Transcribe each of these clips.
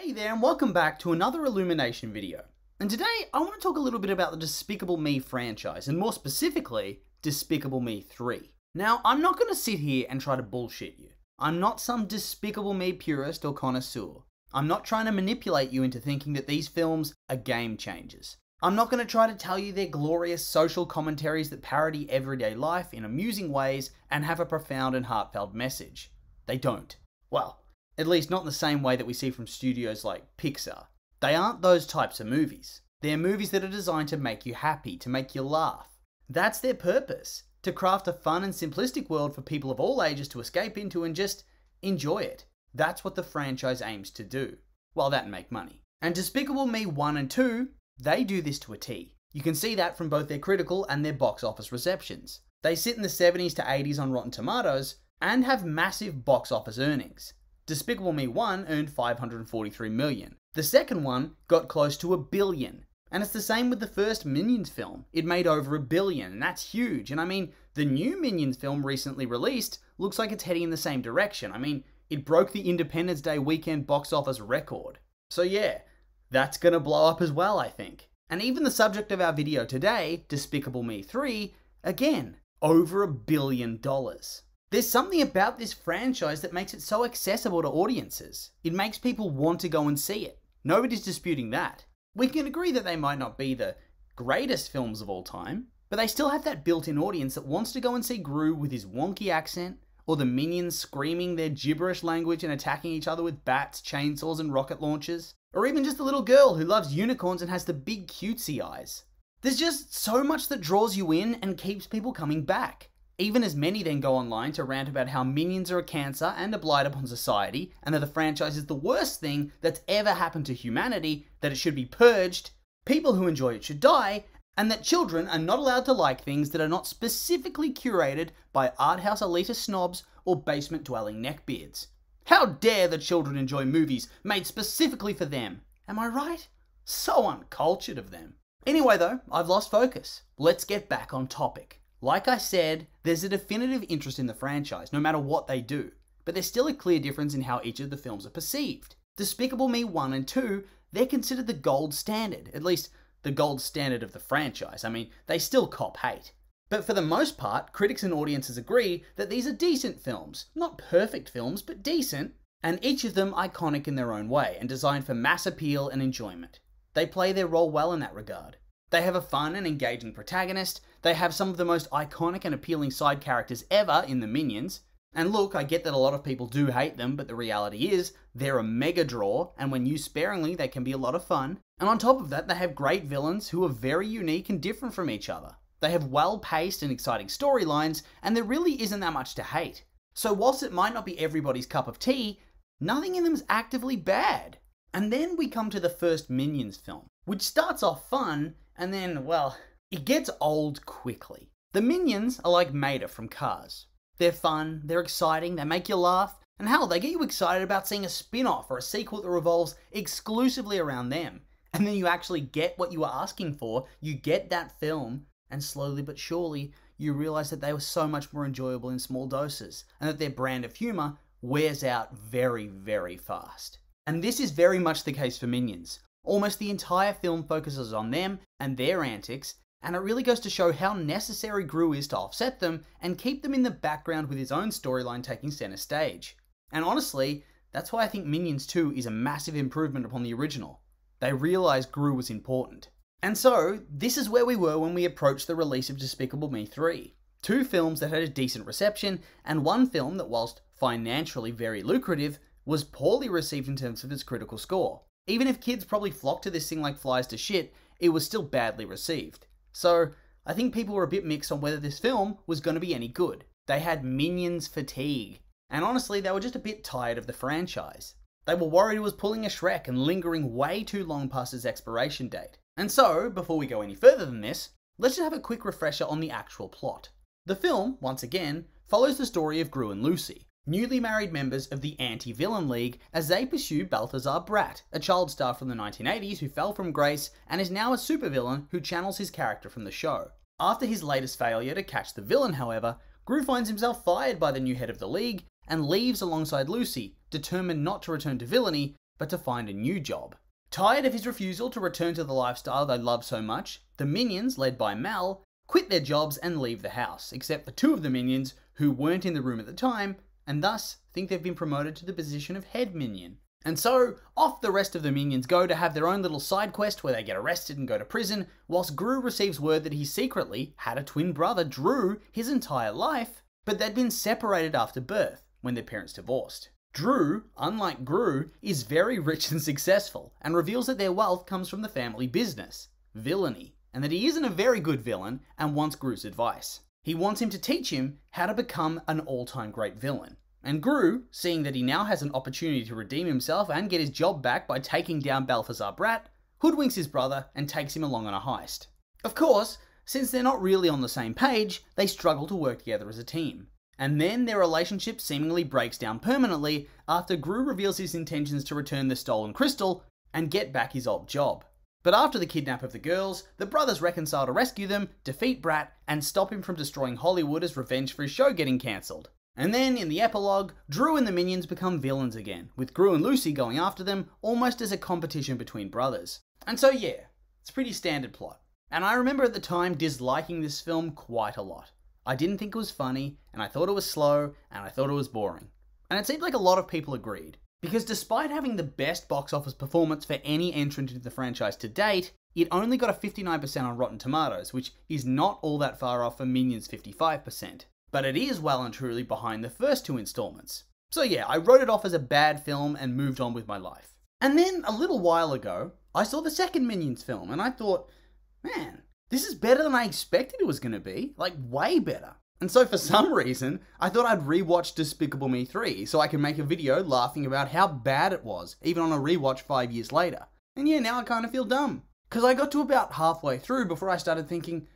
Hey there and welcome back to another Illumination video. And today I want to talk a little bit about the Despicable Me franchise, and more specifically, Despicable Me 3. Now, I'm not going to sit here and try to bullshit you. I'm not some Despicable Me purist or connoisseur. I'm not trying to manipulate you into thinking that these films are game changers. I'm not going to try to tell you they're glorious social commentaries that parody everyday life in amusing ways and have a profound and heartfelt message. They don't. Well, at least not in the same way that we see from studios like Pixar. They aren't those types of movies. They're movies that are designed to make you happy, to make you laugh. That's their purpose, to craft a fun and simplistic world for people of all ages to escape into and just enjoy it. That's what the franchise aims to do. Well, that and make money. And Despicable Me 1 and 2, they do this to a T. You can see that from both their critical and their box office receptions. They sit in the 70s to 80s on Rotten Tomatoes and have massive box office earnings. Despicable Me 1 earned $543 million. The second one got close to $1 billion. And it's the same with the first Minions film. It made over $1 billion, and that's huge. And I mean, the new Minions film recently released looks like it's heading in the same direction. I mean, it broke the Independence Day weekend box office record. So yeah, that's gonna blow up as well, I think. And even the subject of our video today, Despicable Me 3, again, over $1 billion. There's something about this franchise that makes it so accessible to audiences. It makes people want to go and see it. Nobody's disputing that. We can agree that they might not be the greatest films of all time, but they still have that built-in audience that wants to go and see Gru with his wonky accent, or the minions screaming their gibberish language and attacking each other with bats, chainsaws, and rocket launchers, or even just a little girl who loves unicorns and has the big cutesy eyes. There's just so much that draws you in and keeps people coming back. Even as many then go online to rant about how minions are a cancer and a blight upon society, and that the franchise is the worst thing that's ever happened to humanity, that it should be purged, people who enjoy it should die, and that children are not allowed to like things that are not specifically curated by arthouse elitist snobs or basement-dwelling neckbeards. How dare the children enjoy movies made specifically for them? Am I right? So uncultured of them. Anyway though, I've lost focus. Let's get back on topic. Like I said, there's a definitive interest in the franchise, no matter what they do, but there's still a clear difference in how each of the films are perceived. Despicable Me 1 and 2, they're considered the gold standard, at least the gold standard of the franchise. I mean, they still cop hate. But for the most part, critics and audiences agree that these are decent films. Not perfect films, but decent, and each of them iconic in their own way and designed for mass appeal and enjoyment. They play their role well in that regard. They have a fun and engaging protagonist, they have some of the most iconic and appealing side characters ever in the Minions, and look, I get that a lot of people do hate them, but the reality is, they're a mega draw, and when used sparingly, they can be a lot of fun. And on top of that, they have great villains who are very unique and different from each other. They have well-paced and exciting storylines, and there really isn't that much to hate. So whilst it might not be everybody's cup of tea, nothing in them is actively bad. And then we come to the first Minions film, which starts off fun, and then, well, it gets old quickly. The Minions are like Mater from Cars. They're fun, they're exciting, they make you laugh, and hell, they get you excited about seeing a spin-off or a sequel that revolves exclusively around them. And then you actually get what you were asking for, you get that film, and slowly but surely, you realise that they were so much more enjoyable in small doses, and that their brand of humour wears out very, very fast. And this is very much the case for Minions. Almost the entire film focuses on them and their antics, and it really goes to show how necessary Gru is to offset them and keep them in the background with his own storyline taking center stage. And honestly, that's why I think Minions 2 is a massive improvement upon the original. They realised Gru was important. And so, this is where we were when we approached the release of Despicable Me 3. Two films that had a decent reception, and one film that, whilst financially very lucrative, was poorly received in terms of its critical score. Even if kids probably flocked to this thing like flies to shit, it was still badly received. So, I think people were a bit mixed on whether this film was going to be any good. They had Minions fatigue. And honestly, they were just a bit tired of the franchise. They were worried it was pulling a Shrek and lingering way too long past its expiration date. And so, before we go any further than this, let's just have a quick refresher on the actual plot. The film, once again, follows the story of Gru and Lucy, newly married members of the Anti-Villain League, as they pursue Balthazar Bratt, a child star from the 1980s who fell from grace and is now a supervillain who channels his character from the show. After his latest failure to catch the villain, however, Gru finds himself fired by the new head of the league and leaves alongside Lucy, determined not to return to villainy, but to find a new job. Tired of his refusal to return to the lifestyle they love so much, the minions, led by Mel, quit their jobs and leave the house, except for two of the minions who weren't in the room at the time, and thus think they've been promoted to the position of head minion. And so, off the rest of the minions go to have their own little side quest where they get arrested and go to prison, whilst Gru receives word that he secretly had a twin brother, Drew, his entire life, but they'd been separated after birth, when their parents divorced. Drew, unlike Gru, is very rich and successful, and reveals that their wealth comes from the family business, villainy, and that he isn't a very good villain and wants Gru's advice. He wants him to teach him how to become an all-time great villain. And Gru, seeing that he now has an opportunity to redeem himself and get his job back by taking down Balthazar Brat, hoodwinks his brother and takes him along on a heist. Of course, since they're not really on the same page, they struggle to work together as a team. And then their relationship seemingly breaks down permanently after Gru reveals his intentions to return the stolen crystal and get back his old job. But after the kidnap of the girls, the brothers reconcile to rescue them, defeat Brat, and stop him from destroying Hollywood as revenge for his show getting cancelled. And then, in the epilogue, Drew and the minions become villains again, with Gru and Lucy going after them, almost as a competition between brothers. And so yeah, it's a pretty standard plot. And I remember at the time disliking this film quite a lot. I didn't think it was funny, and I thought it was slow, and I thought it was boring. And it seemed like a lot of people agreed. Because despite having the best box office performance for any entrant into the franchise to date, it only got a 59% on Rotten Tomatoes, which is not all that far off for Minions' 55%. But it is well and truly behind the first two installments. So yeah, I wrote it off as a bad film and moved on with my life. And then, a little while ago, I saw the second Minions film, and I thought, man, this is better than I expected it was going to be. Like, way better. And so for some reason, I thought I'd rewatch Despicable Me 3 so I could make a video laughing about how bad it was, even on a rewatch 5 years later. And yeah, now I kind of feel dumb. Because I got to about halfway through before I started thinking,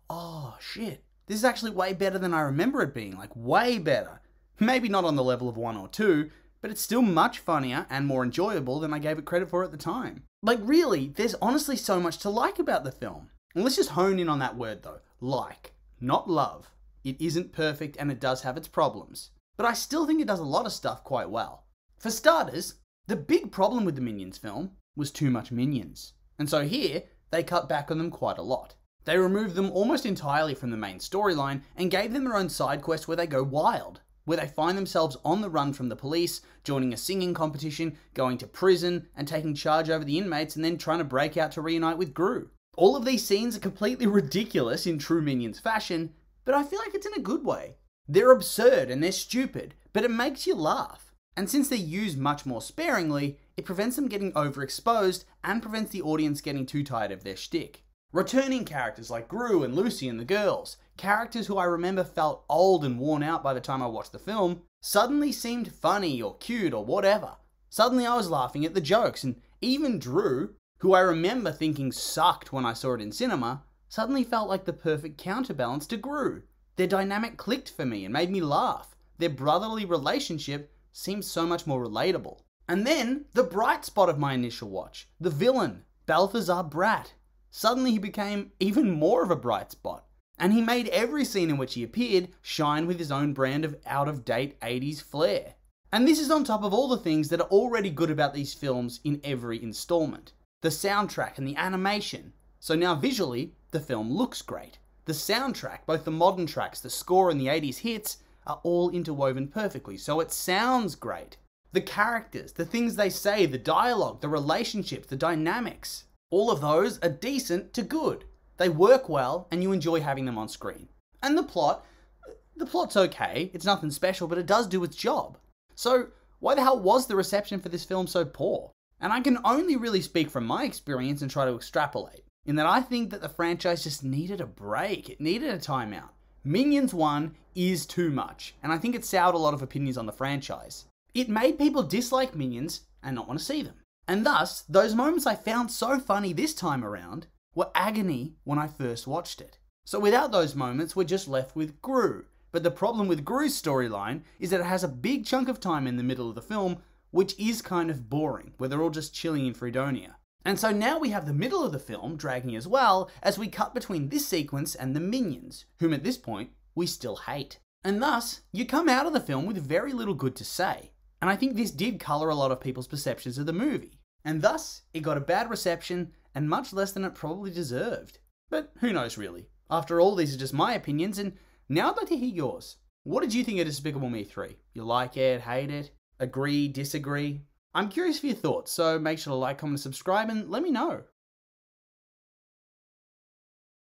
oh shit, this is actually way better than I remember it being, like way better. Maybe not on the level of 1 or 2, but it's still much funnier and more enjoyable than I gave it credit for at the time. Like really, there's honestly so much to like about the film. And let's just hone in on that word though, like, not love. It isn't perfect and it does have its problems, but I still think it does a lot of stuff quite well. For starters, the big problem with the Minions film was too much Minions. And so here, they cut back on them quite a lot. They removed them almost entirely from the main storyline and gave them their own side quest where they go wild, where they find themselves on the run from the police, joining a singing competition, going to prison, and taking charge over the inmates and then trying to break out to reunite with Gru. All of these scenes are completely ridiculous in true Minions fashion, but I feel like it's in a good way. They're absurd and they're stupid, but it makes you laugh. And since they're used much more sparingly, it prevents them getting overexposed and prevents the audience getting too tired of their shtick. Returning characters like Gru and Lucy and the girls, characters who I remember felt old and worn out by the time I watched the film, suddenly seemed funny or cute or whatever. Suddenly I was laughing at the jokes, and even Drew, who I remember thinking sucked when I saw it in cinema, suddenly felt like the perfect counterbalance to Gru. Their dynamic clicked for me and made me laugh. Their brotherly relationship seemed so much more relatable. And then, the bright spot of my initial watch, the villain, Balthazar Brat. Suddenly he became even more of a bright spot. And he made every scene in which he appeared shine with his own brand of out-of-date 80s flair. And this is on top of all the things that are already good about these films in every installment. The soundtrack and the animation. So now visually, the film looks great. The soundtrack, both the modern tracks, the score and the 80s hits, are all interwoven perfectly, so it sounds great. The characters, the things they say, the dialogue, the relationships, the dynamics, all of those are decent to good. They work well and you enjoy having them on screen. And the plot's okay, it's nothing special, but it does do its job. So why the hell was the reception for this film so poor? And I can only really speak from my experience and try to extrapolate, in that I think that the franchise just needed a break. It needed a timeout. Minions 1 is too much, and I think it soured a lot of opinions on the franchise. It made people dislike Minions and not want to see them. And thus, those moments I found so funny this time around were agony when I first watched it. So without those moments, we're just left with Gru. But the problem with Gru's storyline is that it has a big chunk of time in the middle of the film which is kind of boring, where they're all just chilling in Fredonia. And so now we have the middle of the film dragging as well, as we cut between this sequence and the Minions, whom at this point, we still hate. And thus, you come out of the film with very little good to say. And I think this did colour a lot of people's perceptions of the movie. And thus, it got a bad reception and much less than it probably deserved. But who knows really? After all, these are just my opinions, and now I'd like to hear yours. What did you think of Despicable Me 3? You like it, hate it, agree, disagree? I'm curious for your thoughts, so make sure to like, comment, and subscribe, and let me know.